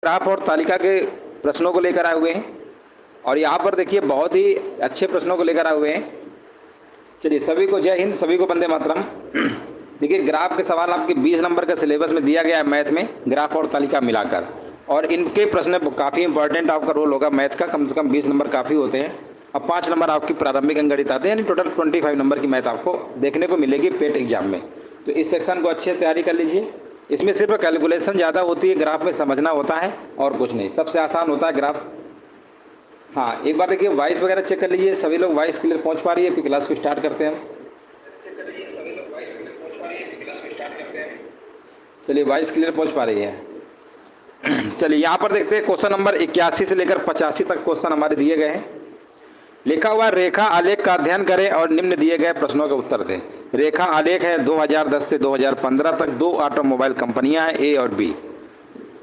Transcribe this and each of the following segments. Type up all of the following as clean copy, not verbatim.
Graph और तालिका के प्रश्नों को लेकर आए हुए हैं और यहाँ पर देखिए बहुत ही अच्छे प्रश्नों को लेकर आए हुए हैं। चलिए सभी को जय हिंद, सभी को वंदे मातरम। देखिए ग्राफ के सवाल आपके 20 नंबर का सिलेबस में दिया गया है मैथ में, ग्राफ और तालिका मिलाकर, और इनके प्रश्न काफ़ी इंपॉर्टेंट आपका रोल होगा मैथ का, कम से कम 20 नंबर काफ़ी होते हैं। अब 5 नंबर आपकी प्रारंभिक अंकगणित आते हैं, यानी टोटल 25 नंबर की मैथ आपको देखने को मिलेगी पेट एग्जाम में। तो इस सेक्शन को अच्छे से तैयारी कर लीजिए। इसमें सिर्फ कैलकुलेशन ज़्यादा होती है, ग्राफ में समझना होता है और कुछ नहीं, सबसे आसान होता है ग्राफ। हाँ एक बार देखिए वॉइस वगैरह चेक कर लीजिए, सभी लोग वॉइस क्लियर पहुँच पा रही है? फिर क्लास को स्टार्ट करते हैं। चेक कर लीजिए सभी लोग वॉइस क्लियर पहुँच पा रही है? फिर क्लास को स्टार्ट करते हैं। चलिए वॉइस क्लियर पहुँच पा रही है। चलिए यहाँ पर देखते हैं क्वेश्चन नंबर 81 से लेकर 85 तक क्वेश्चन हमारे दिए गए हैं। लिखा हुआ रेखा आलेख का अध्ययन करें और निम्न दिए गए प्रश्नों के उत्तर दें। रेखा आलेख है 2010 से 2015 तक 2 ऑटोमोबाइल कंपनियां हैं ए और बी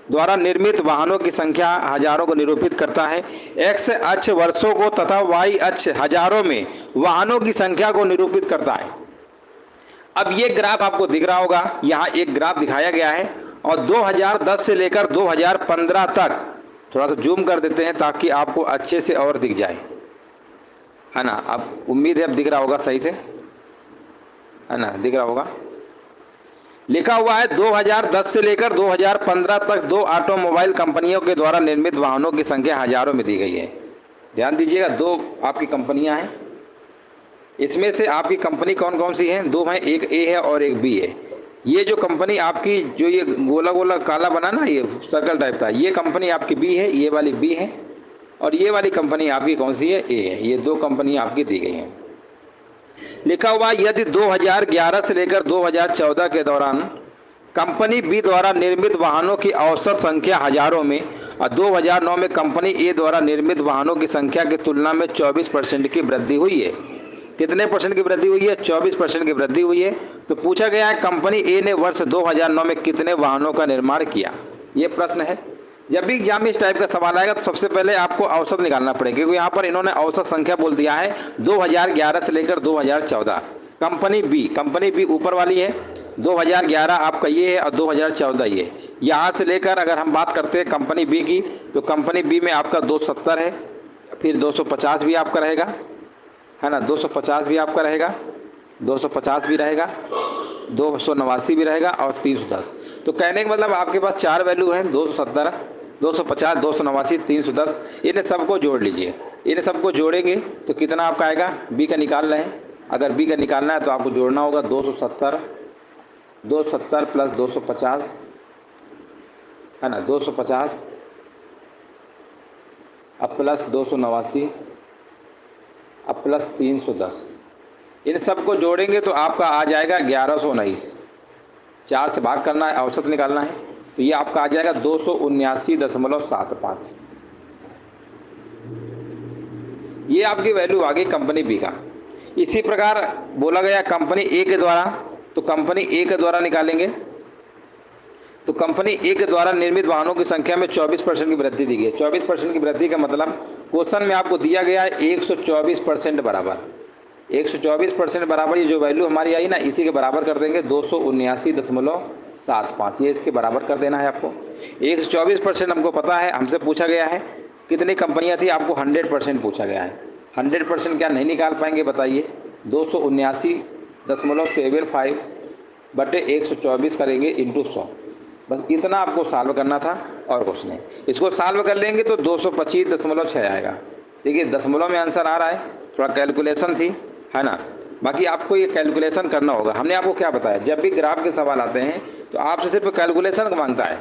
द्वारा निर्मित वाहनों की संख्या हजारों को निरूपित करता है। एक्स अक्ष वर्षों को तथा वाई अक्ष हजारों में वाहनों की संख्या को निरूपित करता है। अब ये ग्राफ आपको दिख रहा होगा, यहाँ एक ग्राफ दिखाया गया है और 2010 से लेकर 2015 तक, थोड़ा सा जूम कर देते हैं ताकि आपको अच्छे से और दिख जाए, है ना। अब उम्मीद है अब दिख रहा होगा सही से, है ना, दिख रहा होगा। लिखा हुआ है 2010 से लेकर 2015 तक 2 ऑटोमोबाइल कंपनियों के द्वारा निर्मित वाहनों की संख्या हजारों में दी गई है। ध्यान दीजिएगा, 2 आपकी कंपनियां हैं, इसमें से आपकी कंपनी कौन कौन सी हैं? 2 हैं, एक ए है और एक बी है। ये जो कंपनी आपकी, जो ये गोला गोला काला बना ना, ये सर्कल टाइप का, ये कंपनी आपकी बी है, ये वाली बी है, और ये वाली कंपनी आपकी कौन सी है? ए है। ये 2 कंपनी आपकी दी गई हैं। लिखा हुआ यदि 2011 से लेकर 2014 के दौरान कंपनी बी द्वारा निर्मित वाहनों की औसत संख्या हजारों में और 2009 में कंपनी ए द्वारा निर्मित वाहनों की संख्या की तुलना में 24% की वृद्धि हुई है। कितने परसेंट की वृद्धि हुई है? 24% की वृद्धि हुई है। तो पूछा गया है कंपनी ए ने वर्ष 2009 में कितने वाहनों का निर्माण किया? ये प्रश्न है। जब भी एग्जाम में इस टाइप का सवाल आएगा तो सबसे पहले आपको औसत निकालना पड़ेगा, क्योंकि यहाँ पर इन्होंने औसत संख्या बोल दिया है 2011 से लेकर 2014। कंपनी बी ऊपर वाली है, 2011 आपका ये है और 2014 ये। यहाँ से लेकर अगर हम बात करते हैं कंपनी बी की, तो कंपनी बी में आपका 270 है, फिर 250 भी आपका रहेगा, है ना, 250 भी आपका रहेगा, 250 भी रहेगा, 289 भी रहेगा और 310। तो कहने का मतलब आपके पास 4 वैल्यू हैं, 270, 250, 289, 310। इन्हें सबको जोड़ लीजिए। इन्हें सबको जोड़ेंगे तो कितना आपका आएगा? बी का निकाल रहे हैं, अगर बी का निकालना है तो आपको जोड़ना होगा 270 प्लस 250, है ना, 250 अब प्लस 289 अब प्लस 310। इन सबको जोड़ेंगे तो आपका आ जाएगा 1119। 4 से भाग करना है, औसत निकालना है, तो ये आपका आ जाएगा 279.75। ये आपकी वैल्यू आ गई कंपनी बी का। इसी प्रकार बोला गया कंपनी ए के द्वारा, तो कंपनी ए के द्वारा निकालेंगे तो कंपनी ए के द्वारा निर्मित वाहनों की संख्या में 24% की वृद्धि दी गई है। 24% की वृद्धि का मतलब क्वेश्चन में आपको दिया गया है 124% बराबर। 124% बराबर ये जो वैल्यू हमारी आई ना, इसी के बराबर कर देंगे 279.75। ये इसके बराबर कर देना है आपको। 124% हमको पता है, हमसे पूछा गया है कितनी कंपनियां थी, आपको 100% पूछा गया है। 100% क्या नहीं निकाल पाएंगे बताइए? 279.75 बटे 124 करेंगे इंटू 100। बस इतना आपको सॉल्व करना था और कुछ नहीं। इसको सॉल्व कर लेंगे तो 225.6 आएगा। देखिए दशमलव में आंसर आ रहा है, थोड़ा कैलकुलेशन थी, है ना। बाकी आपको ये कैलकुलेशन करना होगा। हमने आपको क्या बताया, जब भी ग्राफ के सवाल आते हैं तो आपसे सिर्फ कैलकुलेशन मांगता है,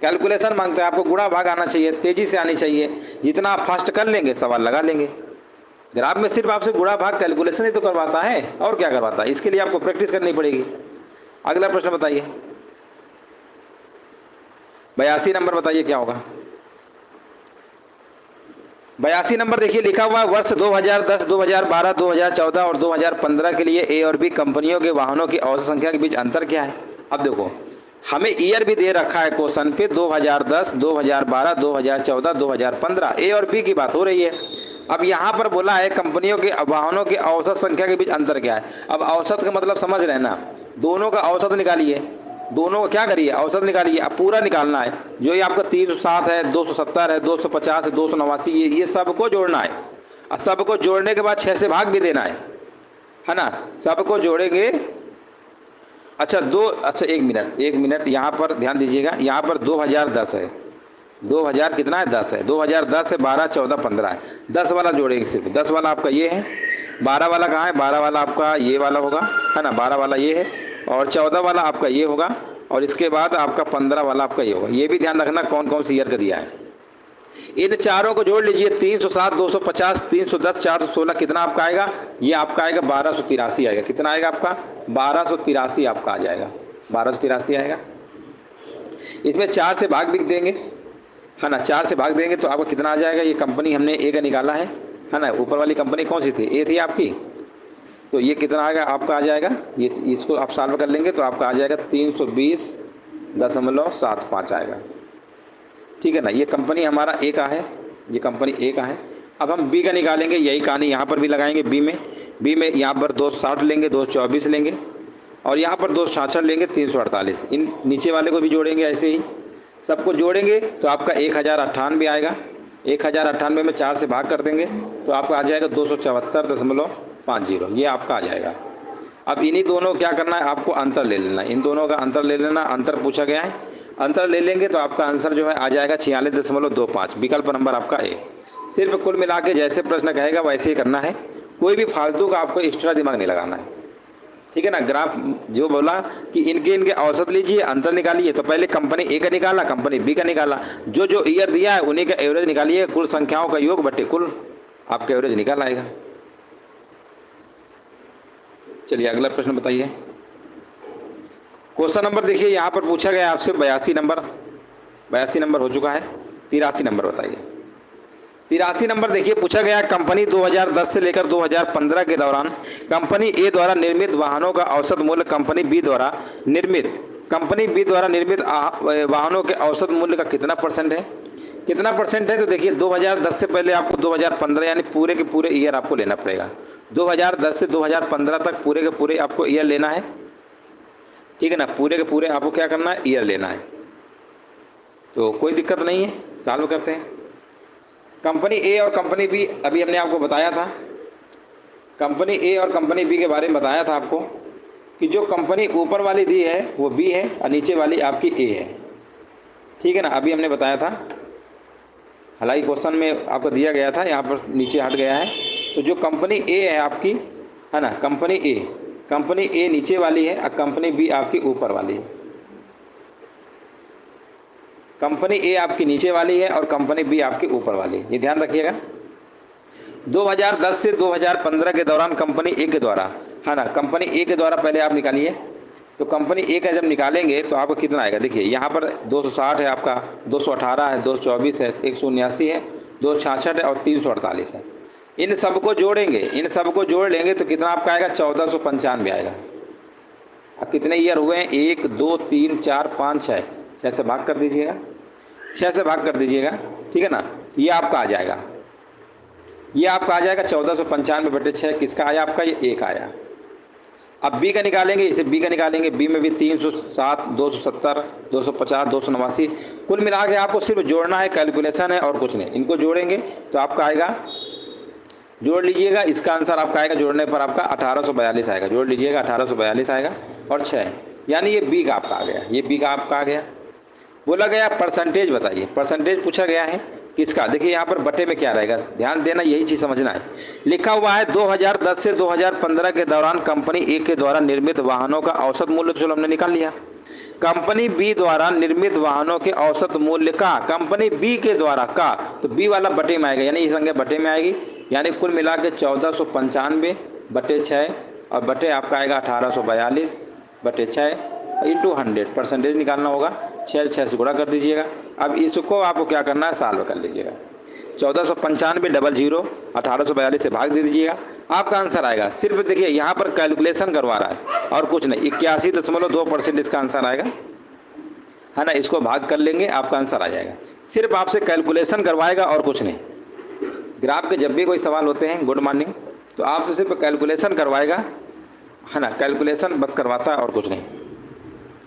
कैलकुलेशन मांगता है। आपको गुणा भाग आना चाहिए, तेज़ी से आनी चाहिए। जितना आप फास्ट कर लेंगे सवाल लगा लेंगे। ग्राफ में सिर्फ आपसे गुणा भाग कैलकुलेशन ही तो करवाता है, और क्या करवाता है? इसके लिए आपको प्रैक्टिस करनी पड़ेगी। अगला प्रश्न बताइए, 82 नंबर बताइए क्या होगा? 82 नंबर देखिए लिखा हुआ है वर्ष 2010, 2012, 2014 और 2015 के लिए ए और बी कंपनियों के वाहनों की औसत संख्या के बीच अंतर क्या है? अब देखो हमें ईयर भी दे रखा है क्वेश्चन पे, 2010, 2012, 2014, 2015, ए और बी की बात हो रही है। अब यहाँ पर बोला है कंपनियों के वाहनों की औसत संख्या के बीच अंतर क्या है। अब औसत का मतलब समझ रहे हैं ना, दोनों का औसत निकालिए। दोनों को क्या करिए, औसत निकालिए। अब पूरा निकालना है, जो ये आपका 307 है, 270 है, 250 है, 289, ये सबको जोड़ना है। और सबको जोड़ने के बाद 6 से भाग भी देना है ना। सबको जोड़ेंगे। अच्छा एक मिनट यहाँ पर ध्यान दीजिएगा। यहाँ पर 2010 है, 2000 कितना है, 10 है, 2010 है, 12, 14, 15 है। 10 वाला जोड़ेंगे सिर्फ। 10 वाला आपका ये है, 12 वाला कहाँ है, 12 वाला आपका ये वाला होगा, है ना, 12 वाला ये है, और 14 वाला आपका ये होगा, और इसके बाद आपका 15 वाला आपका ये होगा। ये भी ध्यान रखना कौन कौन सी ईयर का दिया है। इन चारों को जोड़ लीजिए, 307, 250, 310, 416 कितना आपका आएगा, ये आपका आएगा 1283 आएगा। कितना आएगा आपका, 1283 आपका आ जाएगा, 1283 आएगा। इसमें 4 से भाग भी देंगे, है ना, 4 से भाग देंगे तो आपका कितना आ जाएगा। ये कंपनी हमने ए का निकाला है ना। ऊपर वाली कंपनी कौन सी थी, ए थी आपकी, तो ये कितना आएगा आपका आ जाएगा। ये इसको आप सॉल्व कर लेंगे तो आपका आ जाएगा 320.75 आएगा। ठीक है ना। ये कंपनी हमारा ए का है, ये कंपनी ए का है। अब हम बी का निकालेंगे, यही कहानी यहाँ पर भी लगाएंगे। बी में यहाँ पर 260 लेंगे, 224 लेंगे, और यहाँ पर 266 लेंगे, 348। इन नीचे वाले को भी जोड़ेंगे, ऐसे ही सबको जोड़ेंगे तो आपका 1098 आएगा। 1098 में 4 से भाग कर देंगे तो आपका आ जाएगा 274.50, ये आपका आ जाएगा। अब इन्हीं दोनों क्या करना है, आपको अंतर ले लेना, इन दोनों का अंतर ले लेना। अंतर पूछा गया है, अंतर ले लेंगे तो आपका आंसर जो है आ जाएगा 46.25, विकल्प नंबर आपका ए। सिर्फ कुल मिला के जैसे प्रश्न कहेगा वैसे ही करना है, कोई भी फालतू का आपको एक्स्ट्रा दिमाग नहीं लगाना है। ठीक है ना। ग्राफ जो बोला कि इनके औसत लीजिए, अंतर निकालिए, तो पहले कंपनी ए का निकाला, कंपनी बी का निकाला, जो ईयर दिया है उन्हीं का एवरेज निकालिए। कुल संख्याओं का योग बटे कुल, आपका एवरेज निकाल आएगा। चलिए अगला प्रश्न बताइए। क्वेश्चन नंबर देखिए, यहाँ पर पूछा गया आपसे 82 नंबर हो चुका है। 83 नंबर बताइए। 83 नंबर देखिए, पूछा गया कंपनी 2010 से लेकर 2015 के दौरान कंपनी ए द्वारा निर्मित वाहनों का औसत मूल्य कंपनी बी द्वारा निर्मित वाहनों के औसत मूल्य का कितना परसेंट है। कितना परसेंट है, तो देखिए 2010 से पहले आपको 2015 यानी पूरे के पूरे ईयर आपको लेना पड़ेगा। 2010 से 2015 तक पूरे के पूरे आपको ईयर लेना है। ठीक है ना, पूरे के पूरे आपको क्या करना है, ईयर लेना है। तो कोई दिक्कत नहीं है, सॉल्व करते हैं। कंपनी ए और कंपनी बी अभी हमने आपको बताया था, कंपनी ए और कंपनी बी के बारे में बताया था आपको कि जो कंपनी ऊपर वाली दी है वो बी है और नीचे वाली आपकी ए है। ठीक है ना, अभी हमने बताया था। हालांकि क्वेश्चन में आपको दिया गया था, यहाँ पर नीचे हट गया है। तो जो कंपनी ए है आपकी, है ना, कंपनी ए नीचे वाली है और कंपनी बी आपकी ऊपर वाली है। कंपनी ए आपकी नीचे वाली है और कंपनी बी आपकी ऊपर वाली है, ये ध्यान रखिएगा। 2010 से 2015 के दौरान कंपनी ए के द्वारा, है ना, कंपनी ए के द्वारा पहले आप निकालिए। तो कंपनी ए का जब निकालेंगे तो आपको कितना आएगा, देखिए यहाँ पर 260 है आपका, 218 है, 224 है, 179 है, 266 है और 348 है। इन सबको जोड़ेंगे, इन सबको जोड़ लेंगे तो कितना आपका आएगा, 1495 आएगा। अब कितने ईयर हुए हैं, 1 2 3 4 5 6, 6 से भाग कर दीजिएगा, 6 से भाग कर दीजिएगा। ठीक है ना, ये आपका आ जाएगा, ये आपका आ जाएगा 1495/6। किसका आया आपका, ये एक आया। अब बी का निकालेंगे, इसे बी का निकालेंगे। बी में भी 307, 270, 250, 289, कुल मिला के आपको सिर्फ जोड़ना है, कैलकुलेशन है और कुछ नहीं। इनको जोड़ेंगे तो आपका आएगा, जोड़ लीजिएगा, इसका आंसर आपका आएगा जोड़ने पर आपका 1842 आएगा। जोड़ लीजिएगा, 1842 आएगा और 6, यानी ये बी का आपका आ गया, ये बी का आपका आ गया। बोला गया परसेंटेज बताइए, परसेंटेज पूछा गया है किसका। देखिए यहाँ पर बटे में क्या रहेगा, ध्यान देना, यही चीज़ समझना है। लिखा हुआ है 2010 से 2015 के दौरान कंपनी ए के द्वारा निर्मित वाहनों का औसत मूल्य, चलो हमने निकाल लिया। कंपनी बी द्वारा निर्मित वाहनों के औसत मूल्य का, कंपनी बी के द्वारा का, तो बी वाला बटे में आएगा, यानी ये संख्या बटे में आएगी। यानी कुल मिला के 1495/6 और बटे आपका आएगा 1842/6 इंटू 100। परसेंटेज निकालना होगा, 6 से गुणा कर दीजिएगा। अब इसको आपको क्या करना है, सॉल्व कर लीजिएगा। 1495 1842 से भाग दे दीजिएगा, आपका आंसर आएगा। सिर्फ देखिए यहाँ पर कैलकुलेशन करवा रहा है और कुछ नहीं, 81.2% इसका आंसर आएगा, है ना। इसको भाग कर लेंगे, आपका आंसर आ जाएगा। सिर्फ आपसे कैलकुलेशन करवाएगा और कुछ नहीं। ग्राफ के जब भी कोई सवाल होते हैं, गुड मॉर्निंग, तो आपसे सिर्फ कैलकुलेशन करवाएगा, है ना, कैलकुलेशन बस करवाता है और कुछ नहीं।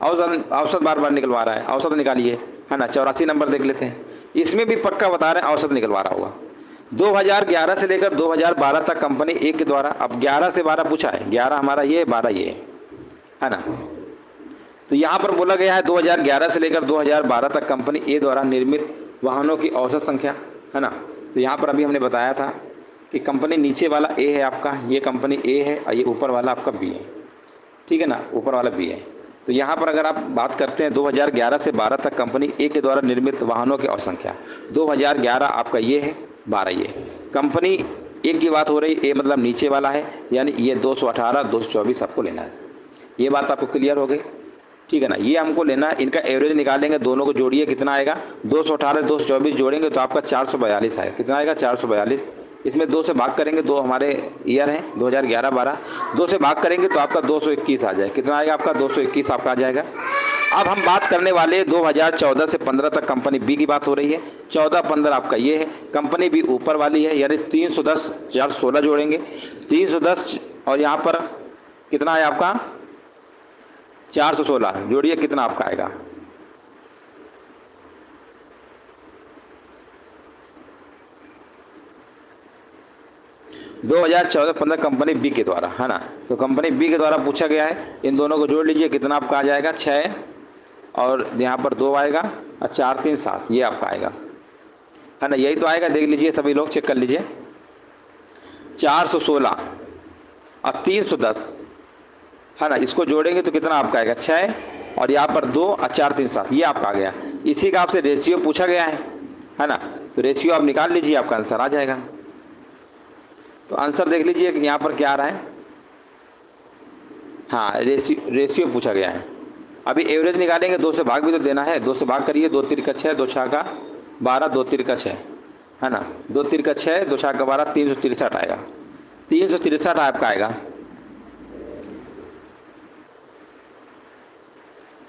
औसत औसत बार बार निकलवा रहा है, औसत निकालिए, है ना। 84 नंबर देख लेते हैं, इसमें भी पक्का बता रहे हैं औसत निकलवा रहा होगा। 2011 से लेकर 2012 तक कंपनी ए के द्वारा, अब 11 से 12 पूछा है, 11 हमारा ये, 12 ये है ना। तो यहाँ पर बोला गया है 2011 से लेकर 2012 तक कंपनी ए द्वारा निर्मित वाहनों की औसत संख्या, है ना। तो यहाँ पर अभी हमने बताया था कि कंपनी नीचे वाला ए है आपका, ये कंपनी ए है और ये ऊपर वाला आपका बी है, ठीक है ना, ऊपर वाला बी है। तो यहाँ पर अगर आप बात करते हैं 2011 से 12 तक कंपनी ए के द्वारा निर्मित वाहनों की औसत संख्या, 2011 आपका ये है, 12 ये। कंपनी ए की बात हो रही, ए मतलब नीचे वाला है, यानी ये 218 224 आपको लेना है। ये बात आपको क्लियर हो गई, ठीक है ना। ये हमको लेना है, इनका एवरेज निकालेंगे, दोनों को जोड़िए, कितना आएगा, 218 224 जोड़ेंगे तो आपका 442 आएगा। कितना आएगा, 442। इसमें 2 से भाग करेंगे, 2 हमारे ईयर हैं 2011-12, 2 से भाग करेंगे तो आपका 221 आ जाए। कितना आएगा आपका, 221 आपका आ जाएगा। अब हम बात करने वाले 2014 से 15 तक कंपनी बी की बात हो रही है। 14-15 आपका ये है, कंपनी बी ऊपर वाली है, यानी 310 416 जोड़ेंगे, 310 और यहाँ पर कितना है आपका 416 जोड़िए, कितना आपका आएगा, दो 2014-15 कंपनी बी के द्वारा, है ना। तो कंपनी बी के द्वारा पूछा गया है, इन दोनों को जोड़ लीजिए, कितना आपका आ जाएगा 6 और यहाँ पर 2 आएगा और 4 3 7 ये आपका आएगा, है ना। यही तो आएगा, देख लीजिए सभी लोग चेक कर लीजिए, 416 और 310, है ना। इसको जोड़ेंगे तो कितना आपका आएगा 6 और यहाँ पर 2 और 4 3 7 ये आपका आ गया। इसी का आपसे रेशियो पूछा गया है ना। तो रेशियो आप निकाल लीजिए, आपका आंसर आ जाएगा। तो आंसर देख लीजिए कि यहाँ पर क्या आ रहा है, हाँ रेशियो पूछा गया है। अभी एवरेज निकालेंगे, 2 से भाग भी तो देना है, 2 से भाग करिए, 2 3 का 6, 2 6 का 12, 2 3 का 6, है ना, 2 3 का 6, 2 6 का 12, 363 आएगा, 363 आपका आएगा,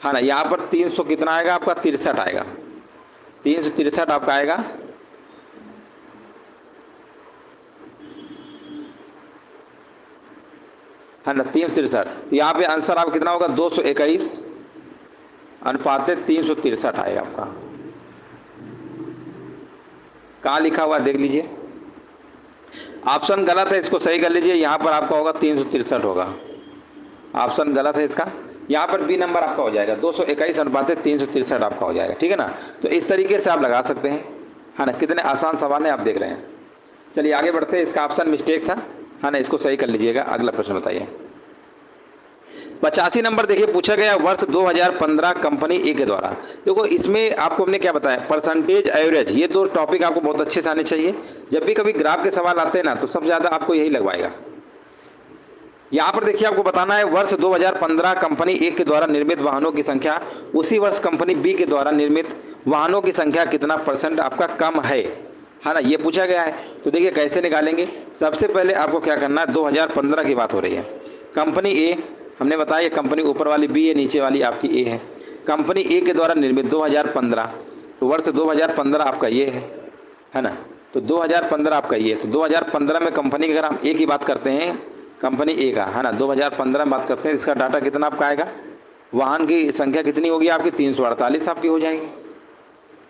है ना। यहाँ पर 300 कितना आएगा आपका 63 आएगा, 363 आपका आएगा, है ना, 363। तो यहाँ पे आंसर आप कितना होगा 221 अनुपात 363 आएगा आपका। कहाँ लिखा हुआ देख लीजिए, ऑप्शन गलत है, इसको सही कर लीजिए। यहाँ पर आपका होगा 363 होगा, ऑप्शन गलत है इसका। यहाँ पर बी नंबर आपका हो जाएगा 221 अनुपात 363 आपका हो जाएगा, ठीक है ना। तो इस तरीके से आप लगा सकते हैं, है ना। कितने आसान सवाल हैं आप देख रहे हैं। चलिए आगे बढ़ते हैं, इसका ऑप्शन मिस्टेक था, है ना, इसको सही कर लीजिएगा। अगला प्रश्न बताइए, 85 नंबर देखिए, पूछा गया वर्ष 2015 कंपनी ए के द्वारा। देखो इसमें आपको हमने क्या बताया, परसेंटेज एवरेज, ये 2 टॉपिक आपको बहुत अच्छे से आने चाहिए। जब भी कभी ग्राफ के सवाल आते हैं ना, तो सबसे ज़्यादा आपको यही लगवाएगा। यहाँ पर देखिए आपको बताना है वर्ष 2015 कंपनी ए के द्वारा निर्मित वाहनों की संख्या, उसी वर्ष कंपनी बी के द्वारा निर्मित वाहनों की संख्या कितना % आपका कम है ना, ये पूछा गया है। तो देखिए कैसे निकालेंगे। सबसे पहले आपको क्या करना है, 2015 की बात हो रही है, कंपनी ए हमने बताया, ये कंपनी ऊपर वाली बी है, नीचे वाली आपकी ए है। कंपनी ए के द्वारा निर्मित 2015, तो वर्ष 2015 आपका ये है ना। तो 2015 आपका ये, तो 2015 में कंपनी की अगर हम ए की बात करते हैं, कंपनी ए का, है ना, 2015 में बात करते हैं, इसका डाटा कितना आपका आएगा, वाहन की संख्या कितनी होगी आपकी 348 आपकी हो जाएगी,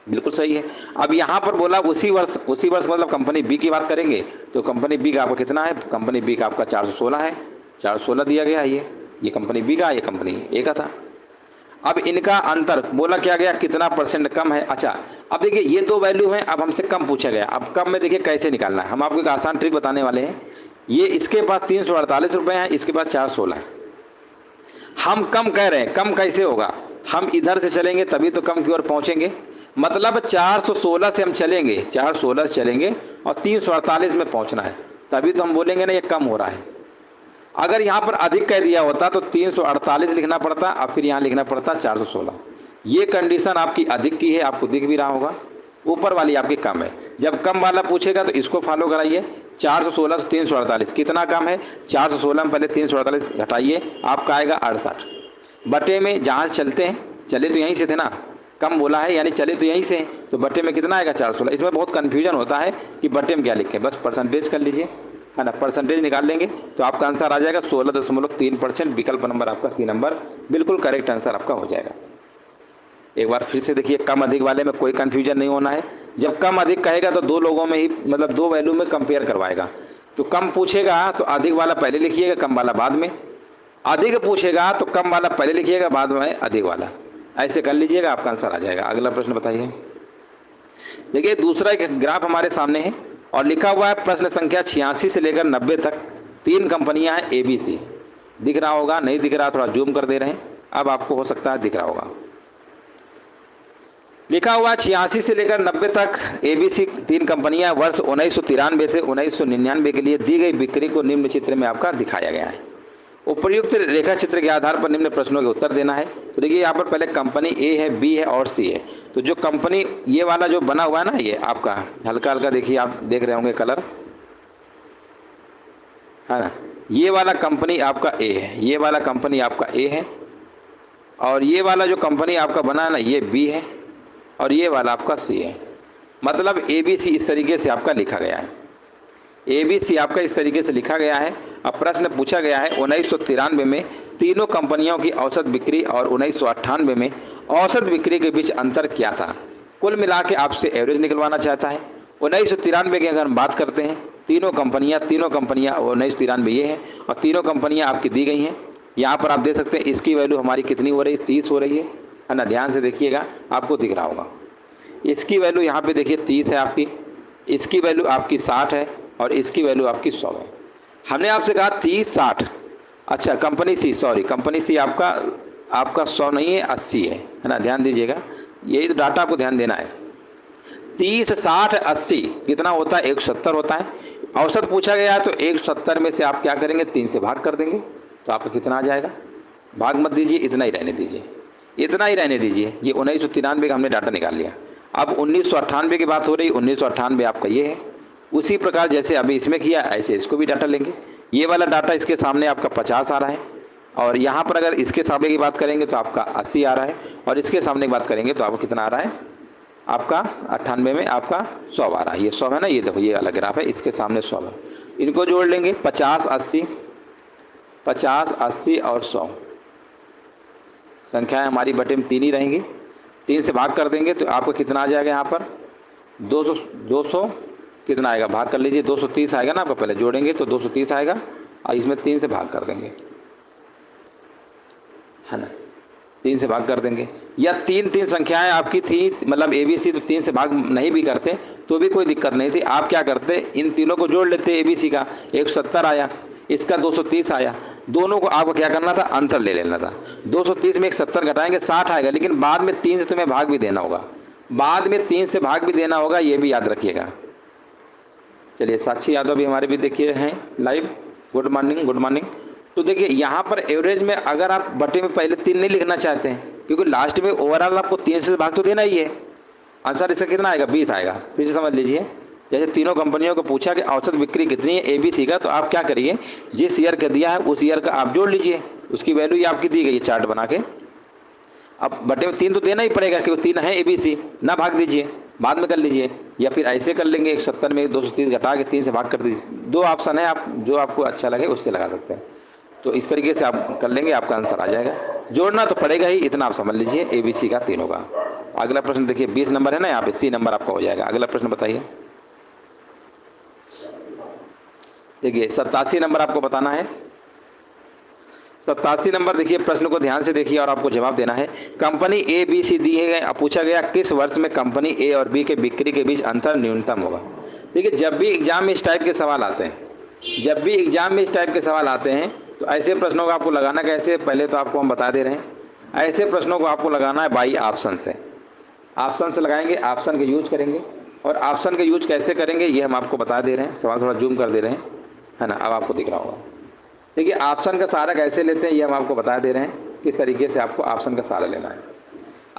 बिल्कुल सही है। अब यहाँ पर बोला उसी वर्ष मतलब कंपनी बी की बात करेंगे, तो कंपनी बी का आपका कितना है, कंपनी बी का आपका 416 है, 416 दिया गया है। ये कंपनी बी का, ये कंपनी ए का था। अब इनका अंतर बोला क्या गया, कितना % कम है। अच्छा अब देखिए ये 2 वैल्यू हैं, अब हमसे कम पूछा गया। अब कम में देखिए कैसे निकालना है, हम आपको एक आसान ट्रिक बताने वाले हैं। ये इसके पास 348 रुपये हैं, इसके पास 416 है। हम कम कह रहे हैं, कम कैसे होगा, हम इधर से चलेंगे तभी तो कम की ओर पहुंचेंगे। मतलब 416 से हम चलेंगे, 416 से चलेंगे और 348 में पहुंचना है, तभी तो हम बोलेंगे ना ये कम हो रहा है। अगर यहाँ पर अधिक कह दिया होता तो 348 लिखना पड़ता और फिर यहाँ लिखना पड़ता 416। ये कंडीशन आपकी अधिक की है, आपको दिख भी रहा होगा, ऊपर वाली आपकी कम है। जब कम वाला पूछेगा तो इसको फॉलो कराइए, 416 से 348 कितना कम है, 416 में पहले 348 घटाइए, आपका आएगा 68 बटे में, जहाँ चलते हैं, चले तो यहीं से थे ना, कम बोला है यानी चले तो यहीं से, तो बटे में कितना आएगा 416। इसमें बहुत कन्फ्यूजन होता है कि बटे में क्या लिखें, बस परसेंटेज कर लीजिए, है ना, परसेंटेज निकाल लेंगे तो आपका आंसर आ जाएगा 16.3%। विकल्प नंबर आपका सी नंबर बिल्कुल करेक्ट आंसर आपका हो जाएगा। एक बार फिर से देखिए, कम अधिक वाले में कोई कंफ्यूजन नहीं होना है। जब कम अधिक कहेगा तो दो लोगों में ही, मतलब दो वैल्यू में कंपेयर करवाएगा। तो कम पूछेगा तो अधिक वाला पहले लिखिएगा, कम वाला बाद में। अधिक पूछेगा तो कम वाला पहले लिखिएगा, बाद में अधिक वाला। ऐसे कर लीजिएगा, आपका आंसर आ जाएगा। अगला प्रश्न बताइए। देखिए दूसरा एक ग्राफ हमारे सामने है और लिखा हुआ है प्रश्न संख्या 86 से लेकर 90 तक 3 कंपनियां हैं ABC। दिख रहा होगा, नहीं दिख रहा थोड़ा जूम कर दे रहे हैं, अब आपको हो सकता है दिख रहा होगा। लिखा हुआ 86 से लेकर 90 तक ABC 3 कंपनियां वर्ष 1993 से 1999 के लिए दी गई बिक्री को निम्न चित्र में आपका दिखाया गया है। उपर्युक्त रेखा चित्र के आधार पर निम्न प्रश्नों के उत्तर देना है। तो देखिए यहाँ पर पहले कंपनी A है, B है और C है। तो जो कंपनी ये वाला जो बना हुआ है ना, ये आपका हल्का हल्का देखिए, आप देख रहे होंगे कलर, है ना, ये वाला कंपनी आपका A है, ये वाला कंपनी आपका A है, और ये वाला जो कंपनी आपका बना है ना, ये B है, और ये वाला आपका C है। मतलब ABC इस तरीके से आपका लिखा गया है। ABC आपका इस तरीके से लिखा गया है। अब प्रश्न पूछा गया है 1993 में तीनों कंपनियों की औसत बिक्री और 1998 में औसत बिक्री के बीच अंतर क्या था। कुल मिला के आपसे एवरेज निकलवाना चाहता है। 1993 की अगर हम बात करते हैं, तीनों कंपनियां 1993 ये है और तीनों कंपनियां आपकी दी गई हैं। यहाँ पर आप देख सकते हैं इसकी वैल्यू हमारी कितनी हो रही है, 30 हो रही है ना। ध्यान से देखिएगा, आपको दिख रहा होगा। इसकी वैल्यू यहाँ पे देखिए 30 है आपकी, इसकी वैल्यू आपकी 60 है और इसकी वैल्यू आपकी 100 है। हमने आपसे कहा 30 60, अच्छा कंपनी सी, सॉरी कंपनी सी आपका 100 नहीं है, 80 है ना। ध्यान दीजिएगा, यही तो डाटा आपको ध्यान देना है। 30 60 80 कितना होता है, 170 होता है। औसत पूछा गया है तो 170 में से आप क्या करेंगे, 3 से भाग कर देंगे तो आपको कितना आ जाएगा। भाग मत दीजिए, इतना ही रहने दीजिए, इतना ही रहने दीजिए। ये 1993 का हमने डाटा निकाल लिया। अब 1998 की बात हो रही, 1998 आपका ये है। उसी प्रकार जैसे अभी इसमें किया ऐसे इसको भी डाटा लेंगे। ये वाला डाटा इसके सामने आपका 50 आ रहा है, और यहाँ पर अगर इसके सामने की बात करेंगे तो आपका 80 आ रहा है, और इसके सामने की बात करेंगे तो आपको कितना आ रहा है, आपका 98 में आपका 100 आ रहा है। ये 100 है ना, ये देखो ये अलग ग्राफ है, इसके सामने 100 है। इनको जोड़ लेंगे 50 80 और 100 संख्याएँ हमारी बटे में 3 ही रहेंगी। 3 से भाग कर देंगे तो आपको कितना आ जाएगा, यहाँ पर 200 कितना आएगा, भाग कर लीजिए, 230 आएगा ना आपका। पहले जोड़ेंगे तो 230 आएगा और इसमें 3 से भाग कर देंगे, है ना। 3 से भाग कर देंगे, या 3 संख्याएं आपकी थी, मतलब ABC, तो 3 से भाग नहीं भी करते तो भी कोई दिक्कत नहीं थी। आप क्या करते, इन तीनों को जोड़ लेते। ABC का 170 आया, इसका 230 आया, दोनों को आपको क्या करना था, अंतर ले लेना था। 230 में 170 घटाएंगे 60 आएगा, लेकिन बाद में 3 से तुम्हें भाग भी देना होगा, बाद में 3 से भाग भी देना होगा, ये भी याद रखिएगा। चलिए साक्षी यादव भी हमारे भी देखिए हैं live, good morning good morning. तो देखिए यहाँ पर एवरेज में अगर आप बटे में पहले 3 नहीं लिखना चाहते हैं, क्योंकि लास्ट में ओवरऑल आपको 3 से भाग तो देना ही है। आंसर इसका कितना आएगा, 20 आएगा। फिर से समझ लीजिए, जैसे तीनों कंपनियों को पूछा कि औसत बिक्री कितनी है ABC का, तो आप क्या करिए, जिस ईयर का दिया है उस ईयर का आप जोड़ लीजिए, उसकी वैल्यू ये आपकी दी गई है चार्ट बना के। अब बटे में 3 तो देना ही पड़ेगा, क्योंकि 3 है ABC, ना भाग दीजिए, बाद में कर लीजिए, या फिर ऐसे कर लेंगे 170 में 230 घटा के 3 से भाग कर दीजिए। 2 ऑप्शन है, आप जो आपको अच्छा लगे उससे लगा सकते हैं। तो इस तरीके से आप कर लेंगे, आपका आंसर आ जाएगा। जोड़ना तो पड़ेगा ही, इतना आप समझ लीजिए ABC का 3 होगा। अगला प्रश्न देखिए, 20 नंबर है ना, यहाँ पे C नंबर आपका हो जाएगा। अगला प्रश्न बताइए। देखिए 87 नंबर आपको बताना है। 87 नंबर देखिए, प्रश्न को ध्यान से देखिए और आपको जवाब देना है। कंपनी ABC दी है, पूछा गया किस वर्ष में कंपनी A और B के बिक्री के बीच अंतर न्यूनतम होगा। देखिए जब भी एग्जाम में इस टाइप के सवाल आते हैं, जब भी एग्जाम में इस टाइप के सवाल आते हैं तो ऐसे प्रश्नों को आपको लगाना कैसे, पहले तो आपको हम बता दे रहे हैं। ऐसे प्रश्नों को आपको लगाना है बाई ऑप्शन से। ऑप्शन से लगाएंगे, ऑप्शन के यूज करेंगे, और ऑप्शन के यूज कैसे करेंगे ये हम आपको बता दे रहे हैं। सवाल थोड़ा जूम कर दे रहे हैं, है ना, अब आपको दिख रहा होगा। देखिए ऑप्शन का सहारा कैसे लेते हैं ये हम आपको बता दे रहे हैं, किस तरीके से आपको ऑप्शन का सहारा लेना है।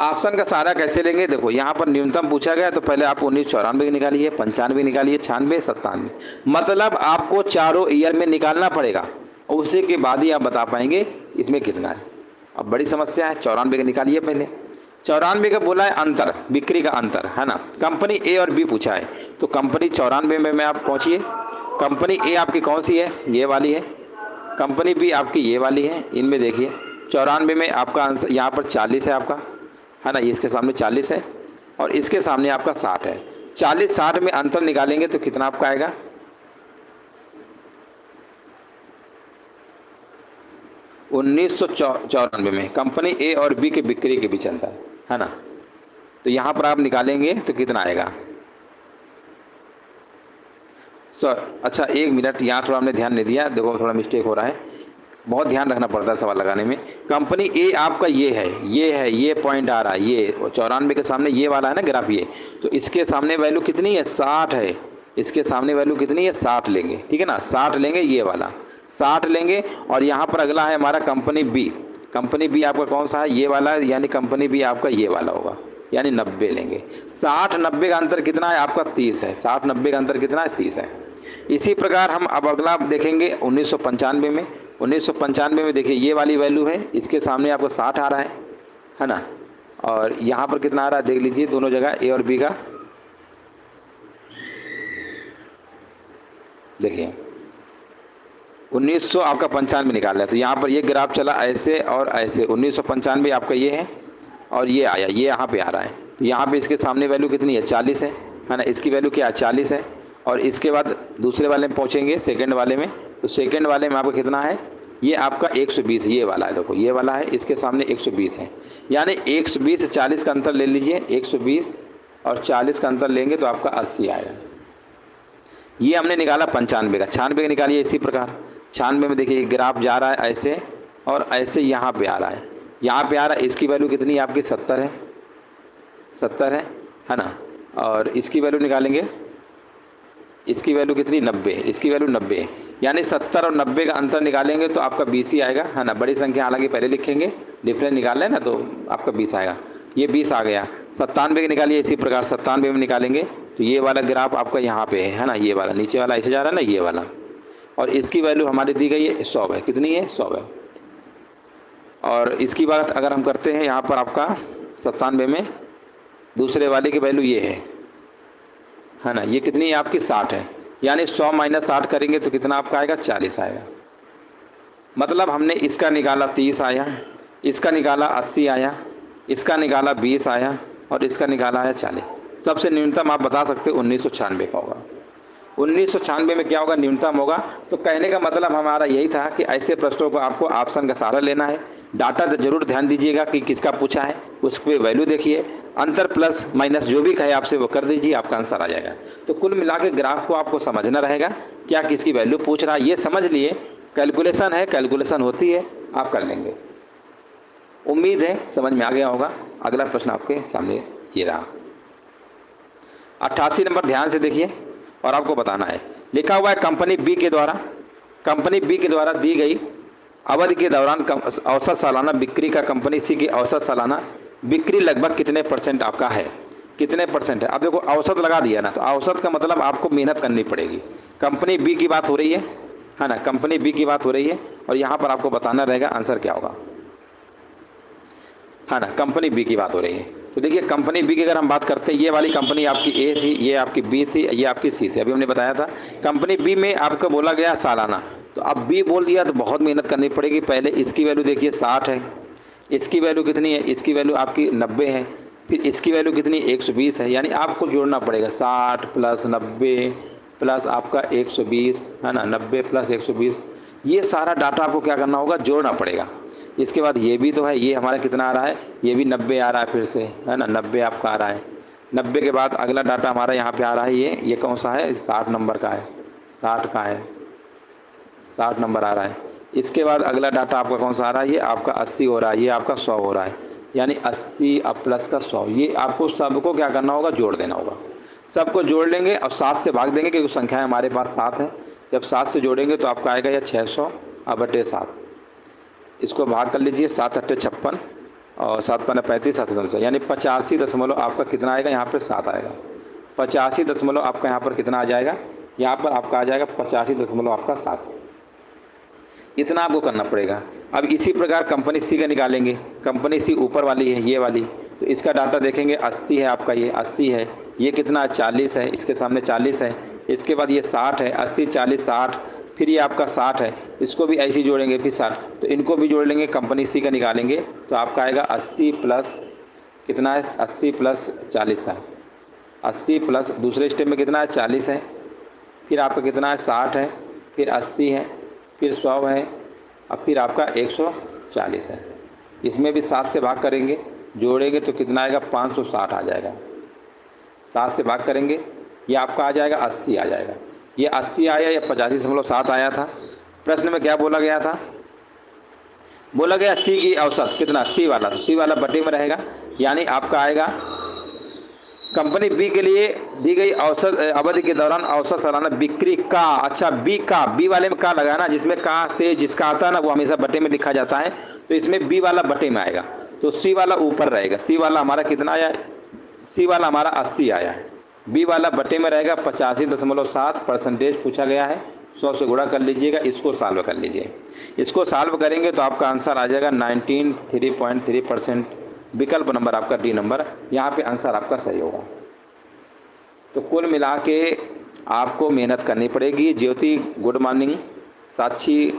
ऑप्शन का सहारा कैसे लेंगे, देखो यहाँ पर न्यूनतम पूछा गया तो पहले आप 1994 निकालिए, 95 निकालिए, 96 97, मतलब आपको चारों ईयर में निकालना पड़ेगा, और उसी के बाद ही आप बता पाएंगे इसमें कितना है। अब बड़ी समस्या है, 94 का निकालिए पहले। 94 का बोला है अंतर, बिक्री का अंतर, है ना। कंपनी A और B पूछा है, तो कंपनी 94 में आप पहुँचिए, कंपनी ए आपकी कौन सी है, ये वाली है। कंपनी बी आपकी ये वाली है। इनमें देखिए 94 में आपका आंसर यहाँ पर 40 है आपका, है ना, ये इसके सामने 40 है और इसके सामने आपका 60 है। 40-60 में अंतर निकालेंगे तो कितना आपका आएगा, 1994 में कंपनी ए और बी के बिक्री के बीच अंतर, है ना। तो यहाँ पर आप निकालेंगे तो कितना आएगा। अच्छा 1 मिनट, यहाँ थोड़ा हमने ध्यान नहीं दिया, देखो थोड़ा मिस्टेक हो रहा है, बहुत ध्यान रखना पड़ता है सवाल लगाने में। कंपनी ए आपका ये है, ये पॉइंट आ रहा है, ये 94 के सामने ये वाला है ना ग्राफ, ये तो इसके सामने वैल्यू कितनी है, 60 है। इसके सामने वैल्यू कितनी है, 60 लेंगे, ठीक है ना, 60 लेंगे, ये वाला 60 लेंगे। और यहाँ पर अगला है हमारा कंपनी बी। कंपनी बी आपका कौन सा है, ये वाला, यानी कंपनी बी आपका ये वाला होगा, यानी 90 लेंगे। 60-90 का अंतर कितना है आपका, 30 है। 60-90 का अंतर कितना है, 30 है। इसी प्रकार हम अब अगला देखेंगे 1995 में। 1995 में देखिए ये वाली वैल्यू है, इसके सामने आपको 60 आ रहा है ना, और यहाँ पर कितना आ रहा है देख लीजिए, दोनों जगह ए और बी का देखिए 1900 आपका 95 निकाल रहा है। तो यहाँ पर ये ग्राफ चला ऐसे और ऐसे, 1995 आपका ये है और ये आया, ये यहाँ पे आ रहा है। तो यहाँ पे इसके सामने वैल्यू कितनी है, 40 है ना, इसकी वैल्यू क्या है, 40 है। और इसके बाद दूसरे वाले में पहुँचेंगे, सेकंड वाले में, तो सेकंड वाले में आपका कितना है, ये आपका 120, ये वाला है, देखो ये वाला है, इसके सामने 120 है, यानी 120 से 40 का अंतर ले लीजिए, 120 और 40 का अंतर लेंगे तो आपका 80 आएगा। ये हमने निकाला 95 का। 96 का निकालिए इसी प्रकार। 96 में देखिए ग्राफ जा रहा है ऐसे और ऐसे, यहाँ पे आ रहा है, यहाँ पे आ रहा है, इसकी वैल्यू कितनी है आपकी, 70 है, 70 है ना। और इसकी वैल्यू निकालेंगे, इसकी वैल्यू कितनी, 90, इसकी वैल्यू 90 है, यानी 70 और 90 का अंतर निकालेंगे तो आपका 20 ही आएगा, है ना। बड़ी संख्या हालांकि पहले लिखेंगे, डिफरेंस निकाल लें ना, तो आपका 20 आएगा। ये 20 आ गया। 97 के निकालिए इसी प्रकार। 97 में निकालेंगे तो ये वाला ग्राफ आपका यहाँ पे है ना, ये वाला नीचे वाला ऐसे जा रहा है ना, ये वाला, और इसकी वैल्यू हमारी दी गई है 100 है, कितनी है, 100 है। और इसकी बात अगर हम करते हैं यहाँ पर आपका 97 में दूसरे वाले की वैल्यू ये है ना, ये कितनी है आपकी, 60 है, यानी 100 - 60 करेंगे तो कितना आपका आएगा, 40 आएगा। मतलब हमने इसका निकाला 30 आया, इसका निकाला 80 आया, इसका निकाला 20 आया और इसका निकाला है 40। सबसे न्यूनतम आप बता सकते हो 1996 का होगा। 1996 में क्या होगा, न्यूनतम होगा। तो कहने का मतलब हमारा यही था कि ऐसे प्रश्नों को आपको ऑप्शन का सहारा लेना है। डाटा जरूर ध्यान दीजिएगा कि किसका पूछा है, उस पर वैल्यू देखिए, अंतर प्लस माइनस जो भी कहे आपसे वो कर दीजिए, आपका आंसर आ जाएगा। तो कुल मिला के ग्राफ को आपको समझना रहेगा, क्या किसकी वैल्यू पूछ रहा है, ये समझ लिए। कैलकुलेशन है, कैलकुलेशन होती है, आप कर लेंगे। उम्मीद है समझ में आ गया होगा। अगला प्रश्न आपके सामने ये रहा, 88 नंबर, ध्यान से देखिए और आपको बताना है। लिखा हुआ है कंपनी बी के द्वारा दी गई अवधि के दौरान औसत सालाना बिक्री का कंपनी सी की औसत सालाना बिक्री लगभग कितने % आपका है, कितने % है। अब देखो औसत लगा दिया ना, तो औसत का मतलब आपको मेहनत करनी पड़ेगी। कंपनी बी की बात हो रही है ना, कंपनी बी की बात हो रही है और यहाँ पर आपको बताना रहेगा आंसर क्या होगा, है ना। कंपनी बी की बात हो रही है। तो देखिए कंपनी बी की अगर हम बात करते हैं, ये वाली कंपनी आपकी ए थी, ये आपकी बी थी, ये आपकी सी थी। अभी हमने बताया था कंपनी बी में आपको बोला गया सालाना, तो अब बी बोल दिया तो बहुत मेहनत करनी पड़ेगी। पहले इसकी वैल्यू देखिए 60 है, इसकी वैल्यू कितनी है, इसकी वैल्यू आपकी 90 है, फिर इसकी वैल्यू कितनी 120 है, यानी आपको जोड़ना पड़ेगा 60 + 90 प्लस आपका 120, है ना, 90 + 120, ये सारा डाटा आपको क्या करना होगा, जोड़ना पड़ेगा। इसके बाद ये भी तो है, ये हमारा कितना आ रहा है, ये भी 90 आ रहा है, फिर से है ना, 90 आपका आ रहा है। 90 के बाद अगला डाटा हमारा यहाँ पे आ रहा है, ये कौन सा है, 60 नंबर का है, 60 का है, 60 नंबर आ रहा है। इसके बाद अगला डाटा आपका कौन सा आ रहा है, ये आपका 80 हो रहा है, ये आपका 100 हो रहा है, यानी 80 अब प्लस का 100, ये आपको सबको क्या करना होगा, जोड़ देना होगा। सबको जोड़ लेंगे और 7 से भाग देंगे क्योंकि संख्याएँ हमारे पास 7 है। जब 7 से जोड़ेंगे तो आपका आएगा या 600 बटे 7, इसको भाग कर लीजिए, 7 × 8 = 56 और 7 × 5 = 35, 7 यानी 85 दशमलव आपका कितना आएगा, यहाँ पर 7 आएगा। 85 दशमलव आपका यहाँ पर कितना आ जाएगा, यहाँ पर आपका आ जाएगा 85 दशमलव आपका 7। इतना आपको करना पड़ेगा। अब इसी प्रकार कंपनी सी का निकालेंगे। कंपनी सी ऊपर वाली है, ये वाली, तो इसका डाटा देखेंगे 80 है आपका, ये 80 है, ये कितना 40 है, इसके सामने 40 है, इसके बाद ये 60 है, 80 40 60, फिर ये आपका 60 है, इसको भी ऐसे ही जोड़ेंगे फिर 60, तो इनको भी जोड़ लेंगे, कंपनी सी का निकालेंगे तो आपका आएगा 80 प्लस कितना है, 80 प्लस 40 था, 80 प्लस दूसरे स्टेप में कितना है 40 है, फिर आपका कितना है 60 है, फिर 80 है, फिर 100 है, अब फिर आपका 140 है। इसमें भी 7 से भाग करेंगे, जोड़ेंगे तो कितना आएगा 560 आ जाएगा। 7 से भाग करेंगे ये आपका आ जाएगा 80 आ जाएगा। ये 80 आया या 85.7 आया था। प्रश्न में क्या बोला गया था, बोला गया सी की औसत कितना, सी वाला, तो सी वाला बटे में रहेगा, यानी आपका आएगा कंपनी बी के लिए दी गई औसत अवधि के दौरान औसत सालाना बिक्री का, अच्छा बी वाले में का लगाना, जिसमें का से जिसका आता है ना वो हमेशा बटे में लिखा जाता है, तो इसमें बी वाला बटे में आएगा, तो सी वाला ऊपर रहेगा। सी वाला हमारा कितना आया, सी वाला हमारा 80 आया है, बी वाला बटे में रहेगा 85.7% पूछा गया है, 100 से गुणा कर लीजिएगा, इसको सॉल्व कर लीजिए। इसको सॉल्व करेंगे तो आपका आंसर आ जाएगा 93.3%। विकल्प नंबर आपका डी नंबर, यहाँ पे आंसर आपका सही होगा। तो कुल मिला के आपको मेहनत करनी पड़ेगी। ज्योति गुड मॉर्निंग, साक्षी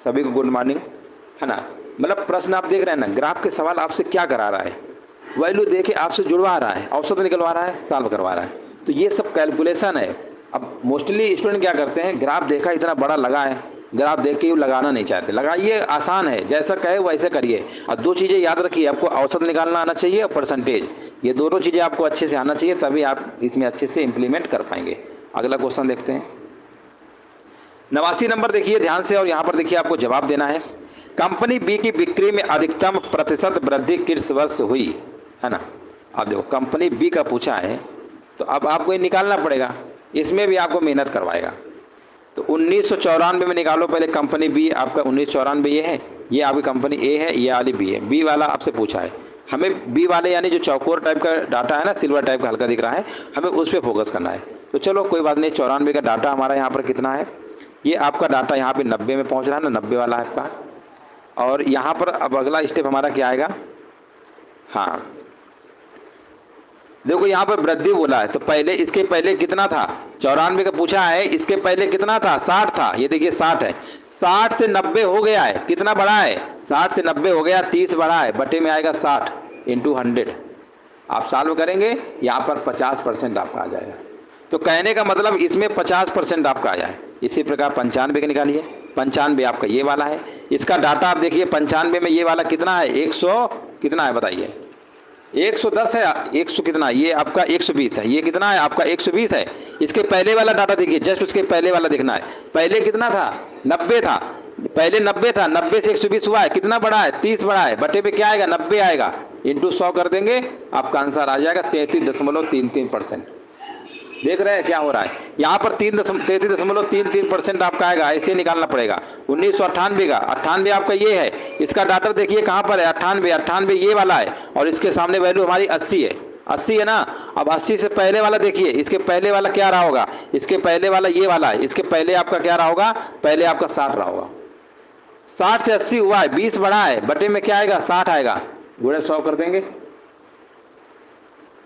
सभी को गुड मॉर्निंग, है ना। मतलब प्रश्न आप देख रहे हैं ना, ग्राफ के सवाल आपसे क्या करा रहा है, वैल्यू देके आपसे जुड़वा रहा है, औसत निकलवा रहा है, सॉल्व करवा रहा है, तो ये सब कैलकुलेशन है। अब मोस्टली स्टूडेंट क्या करते हैं, ग्राफ देखा इतना बड़ा लगा है, ग्राफ देख के लगाना नहीं चाहते। लगाइए, आसान है, जैसा कहे वैसे करिए। और 2 चीज़ें याद रखिए, आपको औसत निकालना आना चाहिए और परसेंटेज, ये दोनों चीज़ें आपको अच्छे से आना चाहिए, तभी आप इसमें अच्छे से इम्प्लीमेंट कर पाएंगे। अगला क्वेश्चन देखते हैं। 89 नंबर देखिए ध्यान से, और यहाँ पर देखिए आपको जवाब देना है। कंपनी बी की बिक्री में अधिकतम प्रतिशत वृद्धि किस वर्ष हुई, है ना। अब देखो कंपनी बी का पूछा है, तो अब आपको ये निकालना पड़ेगा, इसमें भी आपको मेहनत करवाएगा। तो 1994 में निकालो पहले। कंपनी बी आपका 1994 ये है, ये आपकी कंपनी ए है, ये वाली बी है। बी वाला आपसे पूछा है, हमें बी वाले यानी जो चौकोर टाइप का डाटा है ना, सिल्वर टाइप का हल्का दिख रहा है, हमें उस पर फोकस करना है। तो चलो कोई बात नहीं, 94 का डाटा हमारा यहाँ पर कितना है, ये आपका डाटा यहाँ पे 90 में पहुँच रहा है ना, 90 वाला है आपका। और यहाँ पर अब अगला स्टेप हमारा क्या आएगा, हाँ देखो यहाँ पर वृद्धि बोला है, तो पहले इसके पहले कितना था, 94 का पूछा है, इसके पहले कितना था, 60 था। ये देखिए 60 है, 60 से 90 हो गया है, कितना बढ़ा है, 60 से 90 हो गया, 30 बढ़ा है, बटे में आएगा 60 × 100। आप सॉल्व करेंगे, यहाँ पर 50% आपका आ जाएगा। तो कहने का मतलब इसमें 50% आपका आ जाए। इसी प्रकार 95 का निकालिए, 95 आपका ये वाला है, इसका डाटा आप देखिए, 95 में ये वाला कितना है, 100 कितना है बताइए, 110 है, 100 कितना, ये आपका 120 है, ये कितना है आपका 120 है। इसके पहले वाला डाटा देखिए, जस्ट उसके पहले वाला देखना है, पहले कितना था, 90 था, पहले 90 था, 90 से 120 हुआ है, कितना बढ़ा है, 30 बढ़ा है, बटे पे क्या आएगा, 90 आएगा, इंटू 100 कर देंगे, आपका आंसर आ जाएगा 33.33%। देख रहे हैं क्या हो रहा है, यहाँ पर 33.33% आपका आएगा, ऐसे निकालना पड़ेगा। 1998 का, 98 आपका ये है, इसका डाटा देखिए कहाँ पर है, 98 ये वाला है, और इसके सामने वैल्यू हमारी 80 है, 80 है ना। अब 80 से पहले वाला देखिए, इसके पहले वाला क्या रहा होगा, इसके पहले वाला ये वाला है, इसके पहले आपका क्या रहा होगा, पहले आपका 60 रहा होगा। 60 से 80 हुआ है, 20 बढ़ा है, बटे में क्या आएगा, 60 आएगा, गुणे 100 कर देंगे,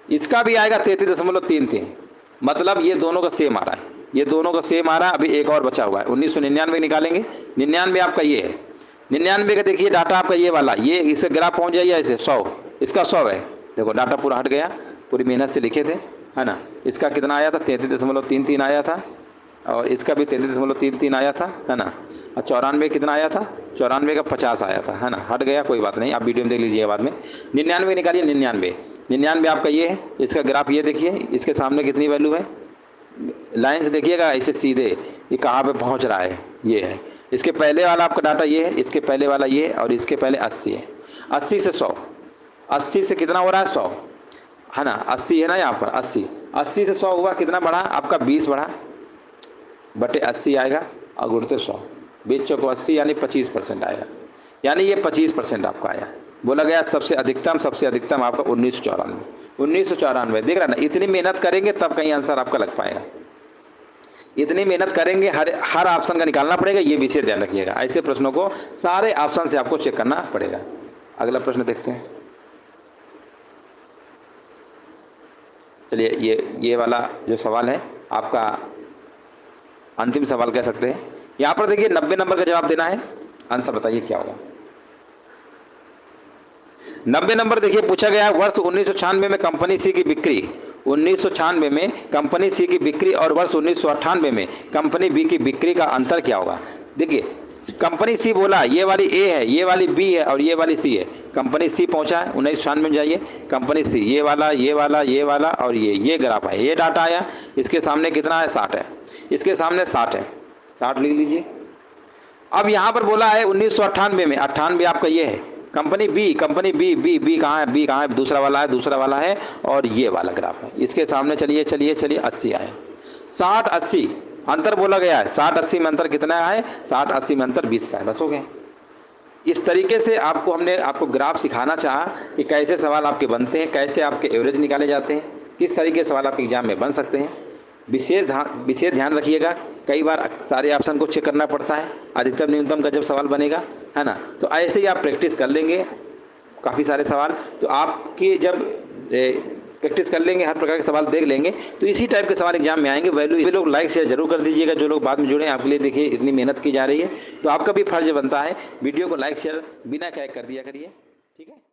इसका भी आएगा 33.33। मतलब ये दोनों का सेम आ रहा है, ये दोनों का सेम आ रहा है। अभी एक और बचा हुआ है, 1999 निकालेंगे। 99 आपका ये है, 99 का देखिए डाटा आपका ये वाला, ये इसे ग्राफ पहुंच जाइए ऐसे 100, इसका 100 है, देखो डाटा पूरा हट गया, पूरी मेहनत से लिखे थे, है ना। इसका कितना आया था, 33.33 आया था, और इसका भी 33.33 आया था, है ना। और 94 कितना आया था, 94 का 50 आया था, है ना। हट गया, कोई बात नहीं, आप वीडियो में देख लीजिए बाद में। 99 निकालिए, 99 आपका ये है, इसका ग्राफ ये देखिए, इसके सामने कितनी वैल्यू है, लाइन से देखिएगा ऐसे सीधे, ये कहाँ पे पहुँच रहा है, ये है। इसके पहले वाला आपका डाटा ये है, इसके पहले वाला ये है, और इसके पहले 80 है। 80 से 100, 80 से कितना हो रहा है, 100, है ना। 80 है ना यहाँ पर, 80 से 100 हुआ, कितना बढ़ा आपका, 20 बढ़ा, बटे 80 आएगा, और गुणते 100, 20 चौको 80 यानी 25% आएगा, यानी ये 25% आपका आया। बोला गया सबसे अधिकतम आपका 1994 देख रहा ना। इतनी मेहनत करेंगे तब कहीं आंसर आपका लग पाएगा, इतनी मेहनत करेंगे, हर ऑप्शन का निकालना पड़ेगा, ये विषय ध्यान रखिएगा। ऐसे प्रश्नों को सारे ऑप्शन से आपको चेक करना पड़ेगा। अगला प्रश्न देखते हैं, चलिए ये वाला जो सवाल है आपका अंतिम सवाल कह सकते हैं। यहाँ पर देखिए 90 नंबर का जवाब देना है। आंसर बताइए क्या होगा। 90 नंबर देखिए पूछा गया है, वर्ष 1996 में कंपनी सी की बिक्री, 1996 में कंपनी सी की बिक्री और वर्ष 1998 में कंपनी बी की बिक्री का अंतर क्या होगा। देखिए कंपनी सी बोला ये वाली ए है, ये वाली बी है और ये वाली सी है। कंपनी सी पहुंचा है 1996 में, जाइए कंपनी सी ये वाला ये वाला ये वाला और ये ग्राफ है, ये डाटा आया। इसके सामने कितना है 60 है, इसके सामने 60 है, 60 लिख लीजिए। अब यहाँ पर बोला है 1998 में, 98 आपका ये है। कंपनी बी बी कहाँ है, बी कहाँ है, दूसरा वाला है और ये वाला ग्राफ है। इसके सामने चलिए 80 आए। 60-80 अंतर बोला गया है, 60-80 में अंतर कितना है, 60-80 में अंतर 20 का है। बस हो गए। इस तरीके से हमने आपको ग्राफ सिखाना चाहा कि कैसे सवाल आपके बनते हैं, कैसे आपके एवरेज निकाले जाते हैं, किस तरीके से सवाल आपके एग्जाम में बन सकते हैं। विशेष ध्यान रखिएगा, कई बार सारे ऑप्शन को चेक करना पड़ता है अधिकतम न्यूनतम का जब सवाल बनेगा, है ना। तो ऐसे ही आप प्रैक्टिस कर लेंगे काफ़ी सारे सवाल, तो आपके जब प्रैक्टिस कर लेंगे, हर प्रकार के सवाल देख लेंगे, तो इसी टाइप के सवाल एग्जाम में आएंगे। वैल्यू लोग लाइक शेयर जरूर कर दीजिएगा, जो लोग बाद में जुड़े हैं आपके लिए देखिए इतनी मेहनत की जा रही है, तो आपका भी फर्ज बनता है वीडियो को लाइक शेयर बिना क्या कर दिया करिए, ठीक है।